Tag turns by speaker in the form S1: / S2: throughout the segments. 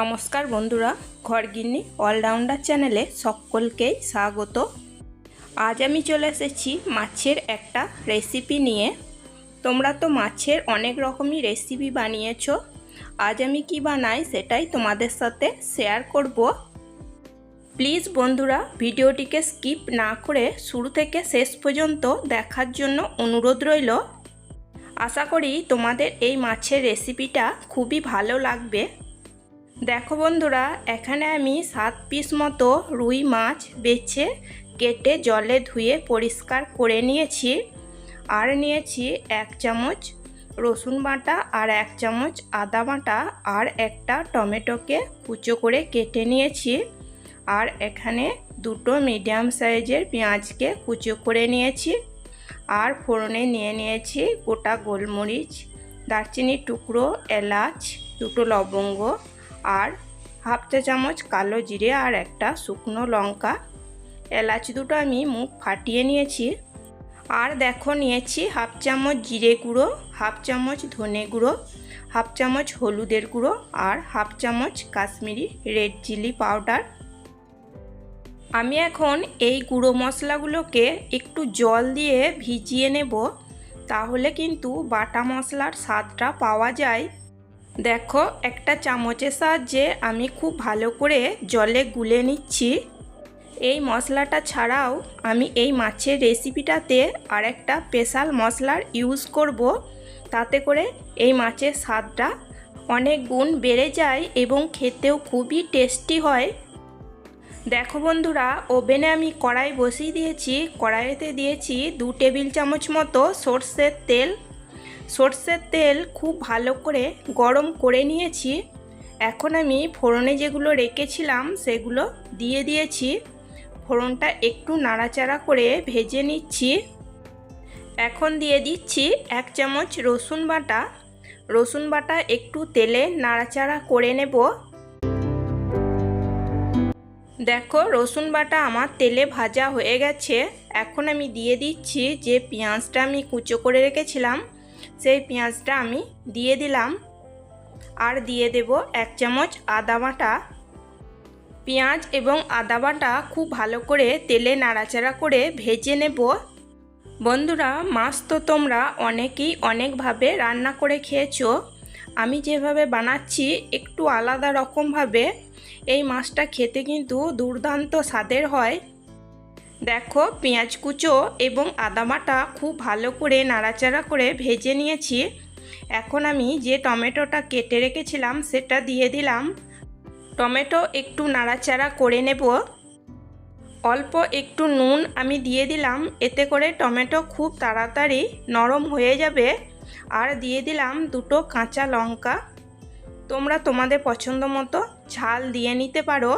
S1: নমস্কার বন্ধুরা, ঘরগিন্নি অলরাউন্ডার চ্যানেলে সকলকেই স্বাগত। আজ আমি চলে এসেছি মাছের একটা রেসিপি নিয়ে। তোমরা তো মাছের অনেক রকমই রেসিপি বানিয়েছো। আজ আমি কি বানাই সেটাই তোমাদের সাথে শেয়ার করব। প্লিজ বন্ধুরা, ভিডিওটিকে স্কিপ না করে শুরু থেকে শেষ পর্যন্ত দেখার জন্য অনুরোধ রইল। আশা করি তোমাদের এই মাছের রেসিপিটা খুবই ভালো লাগবে। দেখো বন্ধুরা, এখানে আমি 7 পিস মতো রুই মাছ বেছে কেটে জলে ধুয়ে পরিষ্কার করে নিয়েছি। আর নিয়েছি 1 চামচ রসুন বাটা আর 1 চামচ আদা বাটা আর একটা টমেটোকে কুচো করে কেটে নিয়েছি। আর এখানে 2টো মিডিয়াম সাইজের পেঁয়াজকে কুচো করে নিয়েছি। আর ফোড়নে নিয়ে নিয়েছি গোটা গোলমরিচ, দারচিনির টুকরো, এলাচ, 2টো লবঙ্গ আর হাফ চা চামচ কালো জিরে আর একটা শুকনো লঙ্কা। এলাচ 2টো আমি মুখ ফাটিয়ে নিয়েছি। আর দেখো নিয়েছি হাফ চামচ জিরে গুঁড়ো, হাফ চামচ ধনে গুঁড়ো, হাফ চামচ হলুদের গুঁড়ো আর হাফ চামচ কাশ্মীরি রেড চিলি পাউডার। আমি এখন এই গুঁড়ো মশলাগুলোকে একটু জল দিয়ে ভিজিয়ে নেব, তাহলে কিন্তু বাটা মশলার স্বাদটা পাওয়া যায়। দেখো, একটা চামচের সাহায্যে আমি খুব ভালো করে জলে গুলে নিচ্ছি। এই মশলাটা ছাড়াও আমি এই মাছের রেসিপিটাতে আরেকটা স্পেশাল মশলার ইউজ করব। তাতে করে এই মাছের স্বাদটা অনেক গুণ বেড়ে যায় এবং খেতেও খুবই টেস্টি হয়। দেখো বন্ধুরা, ওভেনে আমি কড়াই বসিয়ে দিয়েছি। কড়াইতে দিয়েছি 2 টেবিল চামচ মতো সর্ষের তেল। সর্ষের তেল খুব ভালো করে গরম করে নিয়েছি। এখন আমি ফোড়নে যেগুলো রেখেছিলাম সেগুলো দিয়ে দিয়েছি। ফোড়নটা একটু নাড়াচাড়া করে ভেজে নিচ্ছি। এখন দিয়ে দিচ্ছি 1 চামচ রসুন বাটা। রসুন বাটা একটু তেলে নাড়াচাড়া করে নেব। দেখো, রসুন বাটা আমার তেলে ভাজা হয়ে গেছে। এখন আমি দিয়ে দিচ্ছি যে পেঁয়াজটা আমি কুচো করে রেখেছিলাম, সেই পেঁয়াজটা আমি দিয়ে দিলাম। আর দিয়ে দেব 1 চামচ আদা বাটা। পেঁয়াজ এবং আদা বাটা খুব ভালো করে তেলে নাড়াচাড়া করে ভেজে নেব। বন্ধুরা, মাছ তো তোমরা অনেকেই অনেকভাবে রান্না করে খেয়েছো। আমি যেভাবে বানাচ্ছি একটু আলাদা রকমভাবে। এই মাছটা খেতে কিন্তু দুর্দান্ত স্বাদের হয়। দেখো, পেঁয়াজ কুচো এবং আদা বাটা খুব ভালো করে নাড়াচাড়া করে ভেজে নিয়েছি। এখন আমি যে টমেটোটা কেটে রেখেছিলাম সেটা দিয়ে দিলাম। টমেটো একটু নাড়াচাড়া করে নেব। অল্প একটু নুন আমি দিয়ে দিলাম, এতে করে টমেটো খুব তাড়াতাড়ি নরম হয়ে যাবে। আর দিয়ে দিলাম 2টো কাঁচা লঙ্কা। তোমরা তোমাদের পছন্দ মতো ঝাল দিয়ে নিতে পারো।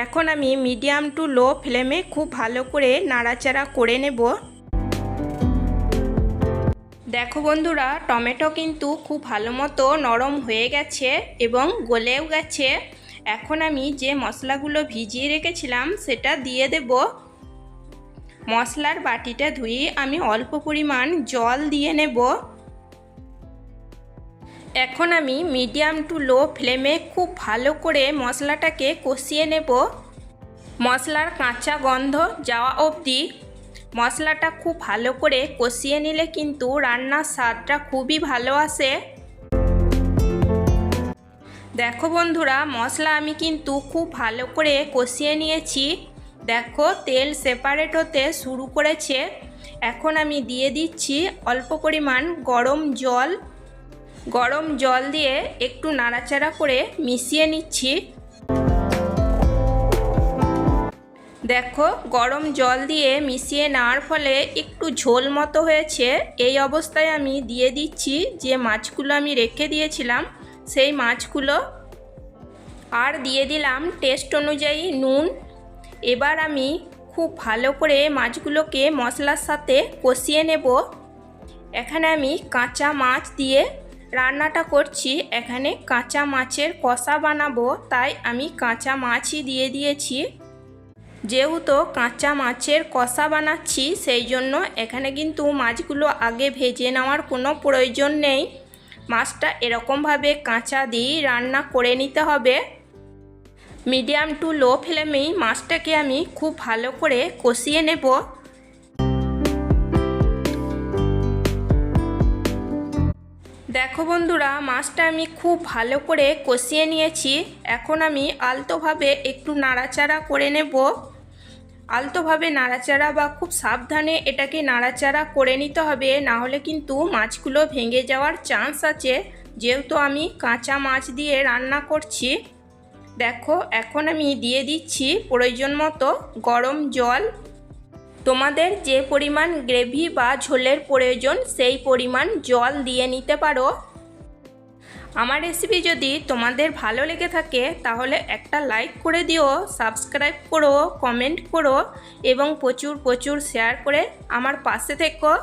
S1: এখন আমি মিডিয়াম টু লো ফ্লেমে খুব ভালো করে নাড়াচাড়া করে নেব। দেখো বন্ধুরা, টমেটো কিন্তু খুব ভালো মতো নরম হয়ে গেছে এবং গলেও গেছে। এখন আমি যে মশলাগুলো ভিজিয়ে রেখেছিলাম সেটা দিয়ে দেব। মশলার বাটিটা ধুয়ে আমি অল্প পরিমাণ জল দিয়ে নেব। এখন আমি মিডিয়াম টু লো ফ্লেমে খুব ভালো করে মশলাটাকে কষিয়ে নেব। মশলার কাঁচা গন্ধ যাওয়া অবধি মশলাটা খুব ভালো করে কষিয়ে নিলে কিন্তু রান্নার স্বাদটা খুবই ভালো আসে। দেখো বন্ধুরা, মশলা আমি কিন্তু খুব ভালো করে কষিয়ে নিয়েছি। দেখো, তেল সেপারেট হতে শুরু করেছে। এখন আমি দিয়ে দিচ্ছি অল্প পরিমাণ গরম জল। গরম জল দিয়ে একটু নাড়াচাড়া করে মিশিয়ে নিচ্ছি। দেখো, গরম জল দিয়ে মিশিয়ে নেওয়ার ফলে একটু ঝোল মতো হয়েছে। এই অবস্থায় আমি দিয়ে দিচ্ছি যে মাছগুলো আমি রেখে দিয়েছিলাম সেই মাছগুলো। আর দিয়ে দিলাম টেস্ট অনুযায়ী নুন। এবার আমি খুব ভালো করে মাছগুলোকে মশলার সাথে কষিয়ে নেব। এখানে আমি কাঁচা মাছ দিয়ে রান্নাটা করছি। এখানে কাঁচা মাছের কষা বানাবো, তাই আমি কাঁচা মাছই দিয়ে দিয়েছি। যেহেতু কাঁচা মাছের কষা বানাচ্ছি সেই জন্য এখানে কিন্তু মাছগুলো আগে ভেজে নেওয়ার কোনো প্রয়োজন নেই। মাছটা এরকমভাবে কাঁচা দিয়ে রান্না করে নিতে হবে। মিডিয়াম টু লো ফ্লেমেই মাছটাকে আমি খুব ভালো করে কষিয়ে নেব। দেখো বন্ধুরা, মাছটা আমি খুব ভালো করে কষিয়ে নিয়েছি। এখন আমি আলতোভাবে একটু নাড়াচাড়া করে নেব। আলতোভাবে নাড়াচাড়া বা খুব সাবধানে এটাকে নাড়াচাড়া করে নিতে হবে, না হলে কিন্তু মাছগুলো ভেঙে যাওয়ার চান্স আছে, যেহেতু আমি কাঁচা মাছ দিয়ে রান্না করছি। দেখো, এখন আমি দিয়ে দিচ্ছি প্রয়োজন মতো গরম জল। তোমাদের যে পরিমাণ গ্রেভি বা ঝোলের প্রয়োজন সেই পরিমাণ জল দিয়ে নিতে পারো। আমার রেসিপি যদি তোমাদের ভালো লেগে থাকে তাহলে একটা লাইক করে দিও, সাবস্ক্রাইব করো, কমেন্ট করো এবং প্রচুর প্রচুর শেয়ার করে আমার পাশে থেকো।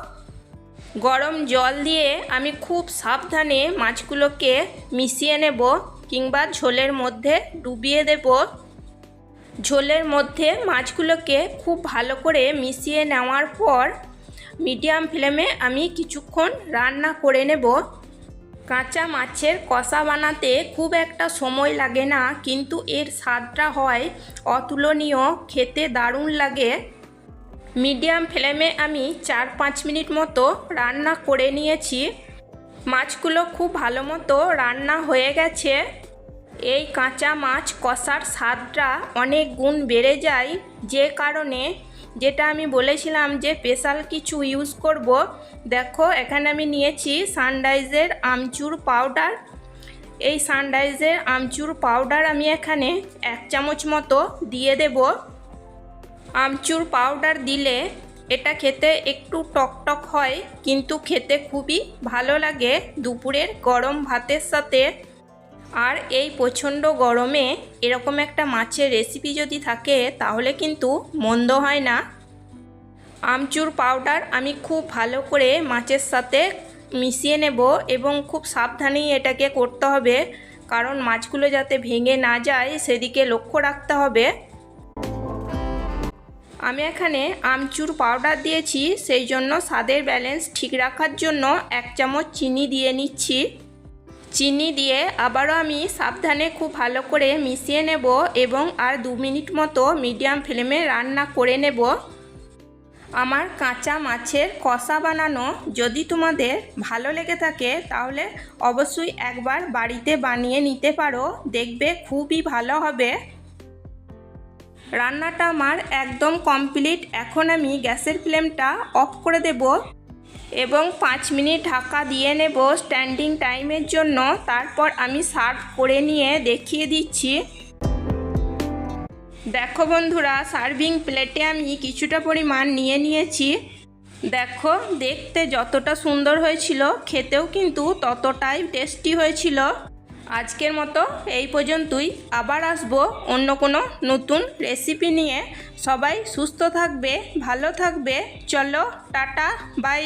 S1: গরম জল দিয়ে আমি খুব সাবধানে মাছগুলোকে মিশিয়ে নেব কিংবা ঝোলের মধ্যে ডুবিয়ে দেব। ঝোলের মধ্যে মাছগুলোকে খুব ভালো করে মিশিয়ে নেওয়ার পর মিডিয়াম ফ্লেমে আমি কিছুক্ষণ রান্না করে নেব। কাঁচা মাছের কষা বানাতে খুব একটা সময় লাগে না, কিন্তু এর স্বাদটা হয় অতুলনীয়, খেতে দারুণ লাগে। মিডিয়াম ফ্লেমে আমি 4-5 মিনিট মতো রান্না করে নিয়েছি। মাছগুলো খুব ভালো মতো রান্না হয়ে গেছে। এই কাঁচা মাছ কষার স্বাদটা অনেক গুণ বেড়ে যায়, যে কারণে যেটা আমি বলেছিলাম যে স্পেশাল কিছু ইউজ করব। দেখো, এখানে আমি নিয়েছি সানরাইজের আমচুর পাউডার। এই সানরাইজের আমচুর পাউডার আমি এখানে 1 চামচ মতো দিয়ে দেব। আমচুর পাউডার দিলে এটা খেতে একটু টকটক হয়, কিন্তু খেতে খুবই ভালো লাগে দুপুরের গরম ভাতের সাথে। আর এই প্রচণ্ড গরমে এরকম একটা মাছের রেসিপি যদি থাকে তাহলে কিন্তু মন্দ হয় না। আমচুর পাউডার আমি খুব ভালো করে মাছের সাথে মিশিয়ে নেব এবং খুব সাবধানেই এটাকে করতে হবে, কারণ মাছগুলো যাতে ভেঙে না যায় সেদিকে লক্ষ্য রাখতে হবে। আমি এখানে আমচুর পাউডার দিয়েছি, সেই জন্য স্বাদের ব্যালেন্স ঠিক রাখার জন্য 1 চামচ চিনি দিয়ে নিচ্ছি। চিনি দিয়ে আবারও আমি সাবধানে খুব ভালো করে মিশিয়ে নেব এবং আর 2 মিনিট মতো মিডিয়াম ফ্লেমে রান্না করে নেব। আমার কাঁচা মাছের কষা বানানো যদি তোমাদের ভালো লেগে থাকে তাহলে অবশ্যই একবার বাড়িতে বানিয়ে নিতে পারো, দেখবে খুবই ভালো হবে। রান্নাটা আমার একদম কমপ্লিট। এখন আমি গ্যাসের ফ্লেমটা অফ করে দেব এবং 5 মিনিট ঢাকা দিয়ে নেব স্ট্যান্ডিং টাইমের জন্য। তারপর আমি সার্ভ করে নিয়ে দেখিয়ে দিচ্ছি। দেখো বন্ধুরা, সার্ভিং প্লেটে আমি কিছুটা পরিমাণ নিয়ে নিয়েছি। দেখো, দেখতে যতটা সুন্দর হয়েছিল খেতেও কিন্তু ততটাই টেস্টি হয়েছিল। আজকের মতো এই পর্যন্তই, আবার আসবো অন্য কোনো নতুন রেসিপি নিয়ে। সবাই সুস্থ থাকবে, ভালো থাকবে। চলো, টাটা, বাই।